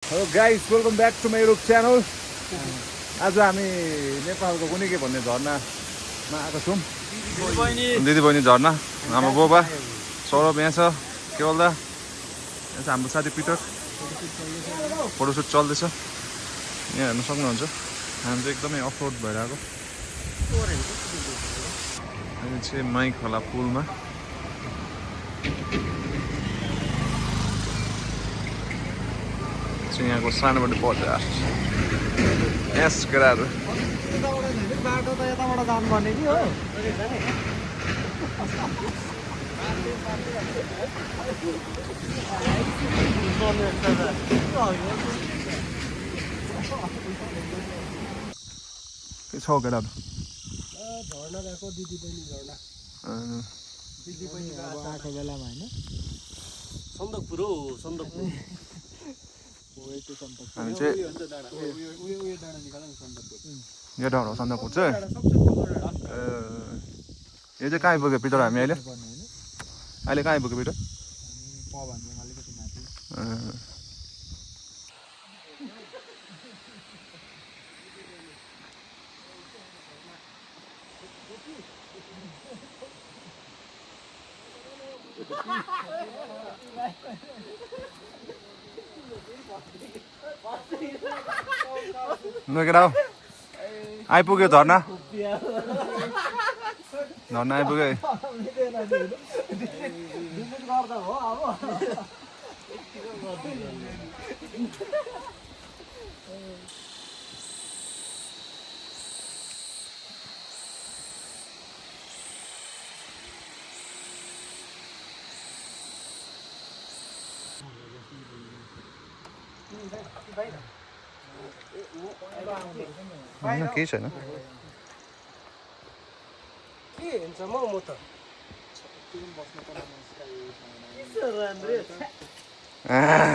Hello guys welcome back to my YouTube channel. आज हामी नेपालको कुनै के भन्ने झरनामा आएको छौँ। दिदी बहिनी झरना, हाम्रो बोबा सौरभ यहाँ छ, केवल दा यहाँ छ, हाम्रो साथी पिटर। फोटोसुट चल्दैछ, यहाँ हेर्न सक्नुहुन्छ। हामी चाहिँ एकदमै अफरोड भएर आएको। अहिले चाहिँ माई खोला पुलमा यहाँको सानोबाट पढ्छ यस केटाहरू। बाटो त यताबाट जानुपर्ने कि हो। के छ केटाहरू? झर्ना गएको दिदी बहिनी झर्ना। दिदी बहिनी अब आएको बेलामा होइन सन्दकपुर हो सन्दकपुर। हामी चाहिँ यो डाँडा सन्दकपुर चाहिँ यो चाहिँ कहाँ आइपुग्यो पिटर? हामी अहिले कहाँ आइपुग्यो पिटर? केटा हो आइपुग्यो झर्ना, झर्ना आइपुग्यो। केही छैन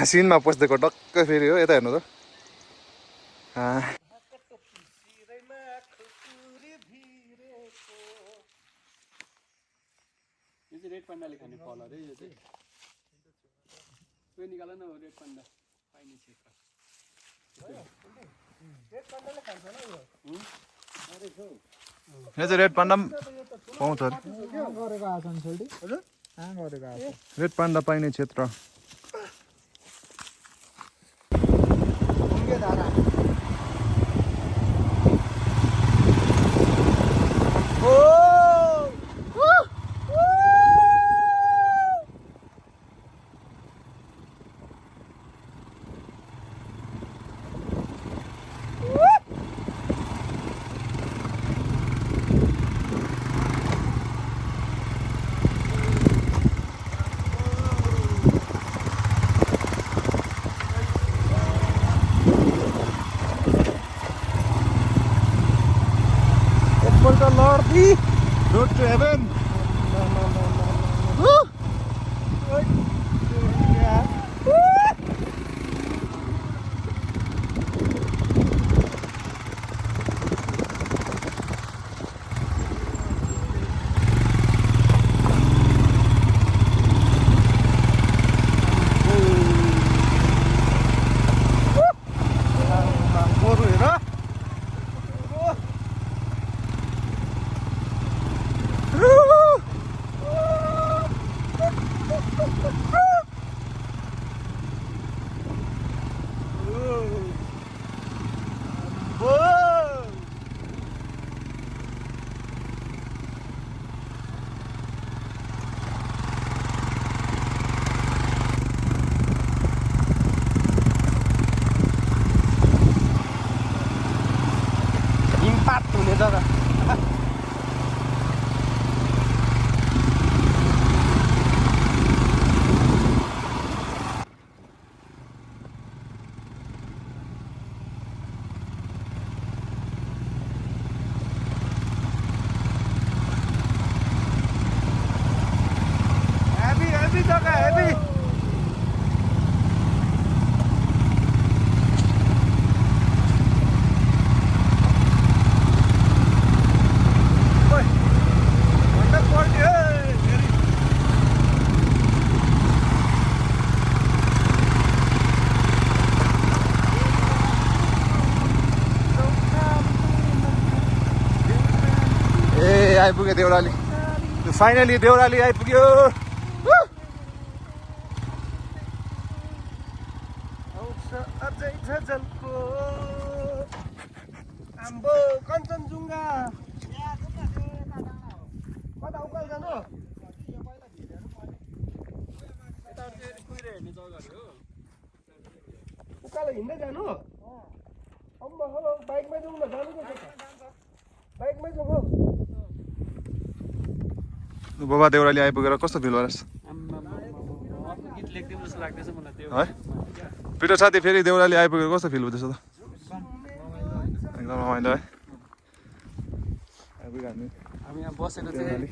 सिनमा पस्देको टक्क फेरि हो। यता हेर्नु त रेड पान्डाले खाने फल अरे यो चाहिँ। यो निकाल न रेड पान्डा पाइने क्षेत्र। रेड पान्डाले खान्छ न यो। यहाँ चाहिँ रेड पान्डा पनि पाउँछ अरे। गरेको आछन् छोडी हजुर कहाँ गरेको आछ? रेड पान्डा पाइने क्षेत्र। Road to heaven. Woo! आइपुग्यो देउराली फाइनली देउराली आइपुग्यो अझै छ जलको आम्बो कञ्चनजुङ्घा कता उकालो जानु उकालो हिँड्दै जानु अम्बो हो बाइकमै जाउँ न जानु त बाइकमै जाउँ हो बाबा देउराली आइपुगेर कस्तो फिल भइरहेछ गीत लेख्दै जस्तो लाग्दैछ मलाई त्यो है पिटर साथी फेरि देउराली आइपुगेर कस्तो फिल हुँदैछ त एकदम रमाइलो है आइपुग्यो हामी यहाँ बसेको चाहिँ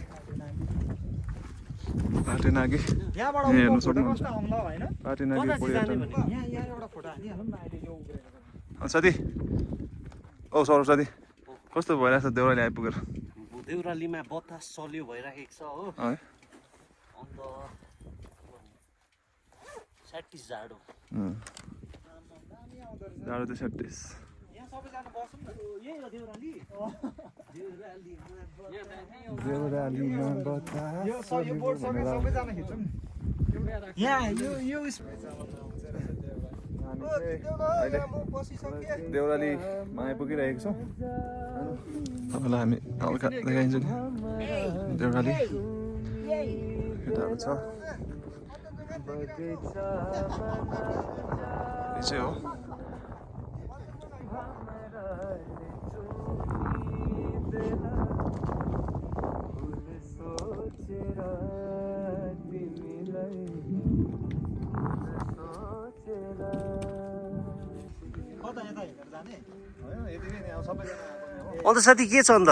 पाटेनागी यहाँबाट हेर्नु फोटो सक्नुहुन्छ कस्तो आउँला हैन पाटेनागी कता चाहिँ जाने पर्यटन भने यहाँ एउटा फोटो हालिहालौँ न अहिले यो उब्रेको साथी औ सौरभ साथी कस्तो भइरहेछ देउराली आइपुगेर देउरालीमा बतास चल्यो भइराखेको छ हो है अन्त स्याटिस जाडो जाडो चाहिँ 36 यहाँ सबैजना बसौँ न यही हो देउराली देउरालीमा बतास यो बोर्ड सँगै सबैजना खिच्छौँ यहाँ यो देउरालीमा आइपुगिरहेको छौँ तपाईँलाई हामी हल्का देखाइन्छ नि देउराली केटाहरू छ यो चाहिँ हो अन्त साथी के छ अन्त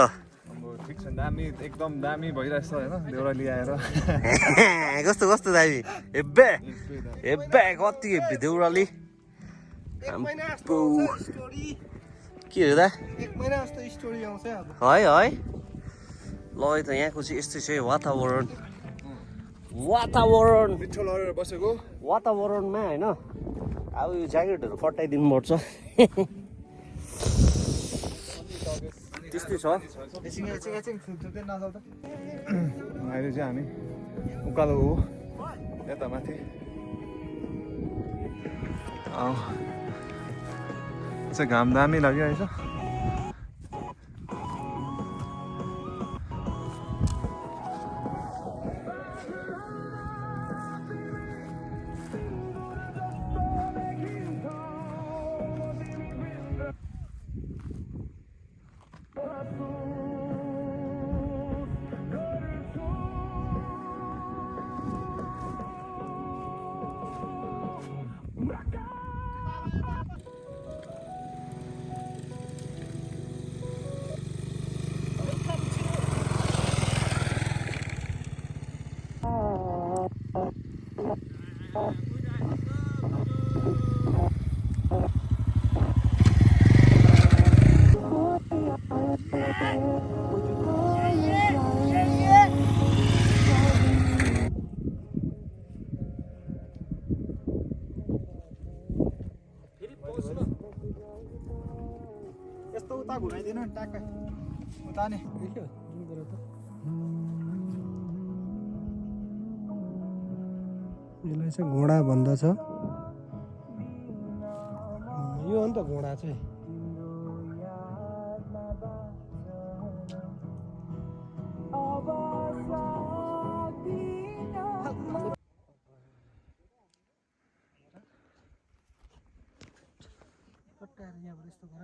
ठिक छ दामी एकदम दामी भइरहेछ होइन देउराली आएर कस्तो कस्तो दामी हेब्बे हेब्बे कति हेब्बे देउराली के हो त 1 महिना जस्तो स्टोरी आउँछ अब है है ल है त यहाँको चाहिँ यस्तै छ वातावरण मिठो लडेर बसेको वातावरणमा होइन अब यो ज्याकेटहरू फटाइदिनु पर्छ त्यस्तै छ अहिले चाहिँ हामी उकालो हो यता माथि चाहिँ घाम दामी लागिरहेछ यस्तो उता घुमाइदिनु नि ट्याक्कै उता नि देख्यो यसलाई चाहिँ घोडा भन्दछ यो हो नि त घोडा चाहिँ यहाँबाट यस्तो गर न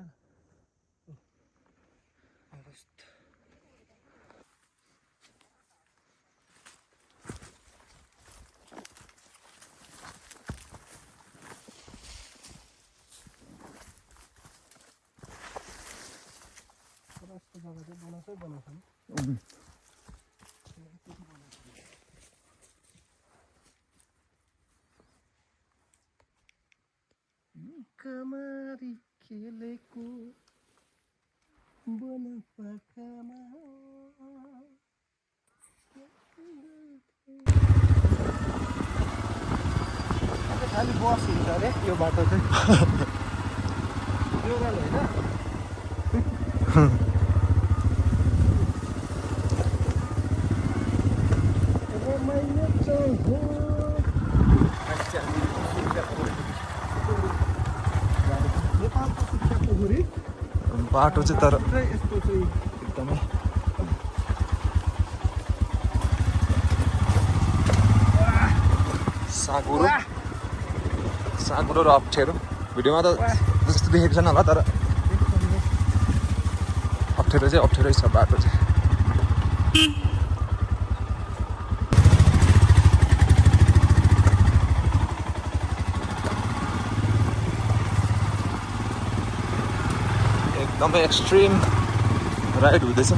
यस्तो जग्गा चाहिँ बनाउँछ नि कमारी खेलेको बनपाकामा खालि बस हिँड्छ अरे यो बाटो चाहिँ होइन पोखरी बाटो चाहिँ तर यस्तो चाहिँ एकदमै साँघुरो र अप्ठ्यारो भिडियोमा त जस्तो देखेको छैन होला तर अप्ठ्यारो चाहिँ अप्ठ्यारै छ बाटो चाहिँ एकदमै एक्सट्रिम राइड हुँदैछ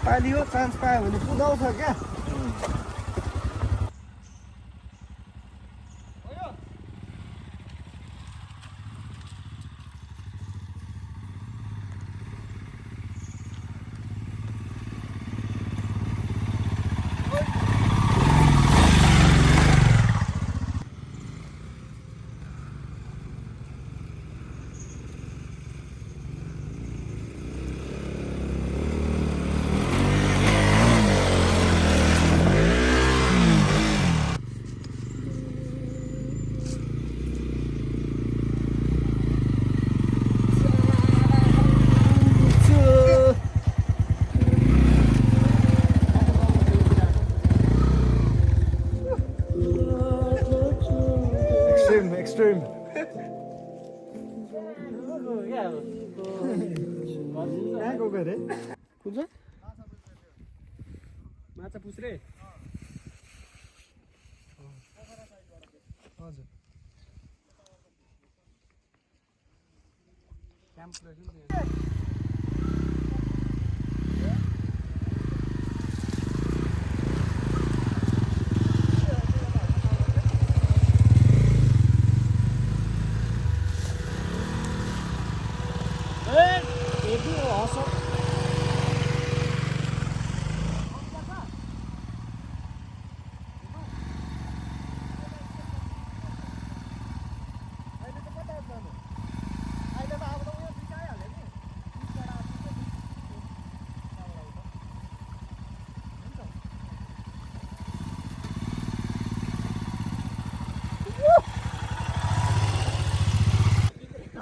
नेपाली हो चान्स पायो भने कुदाउँछ क्या एक्सट्रिम कहाँ गएको अरे कुन छ माछा पुछ्रे हजुर क्याम्प रहेछ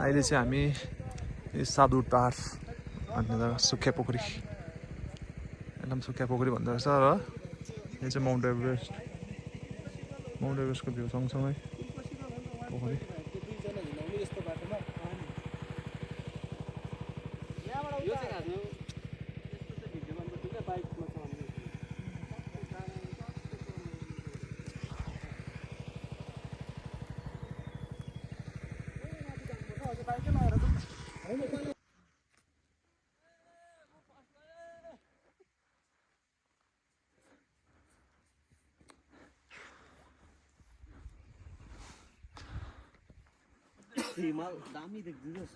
अहिले चाहिँ हामी यो सादुर टार भन्ने जग्गा सुकिया पोखरी एकदम सुकिया पोखरी भन्दो रहेछ र यो चाहिँ माउन्ट एभरेस्टको भ्यू सँगसँगै पोखरी हिमाल दामी देख्दिनुहोस्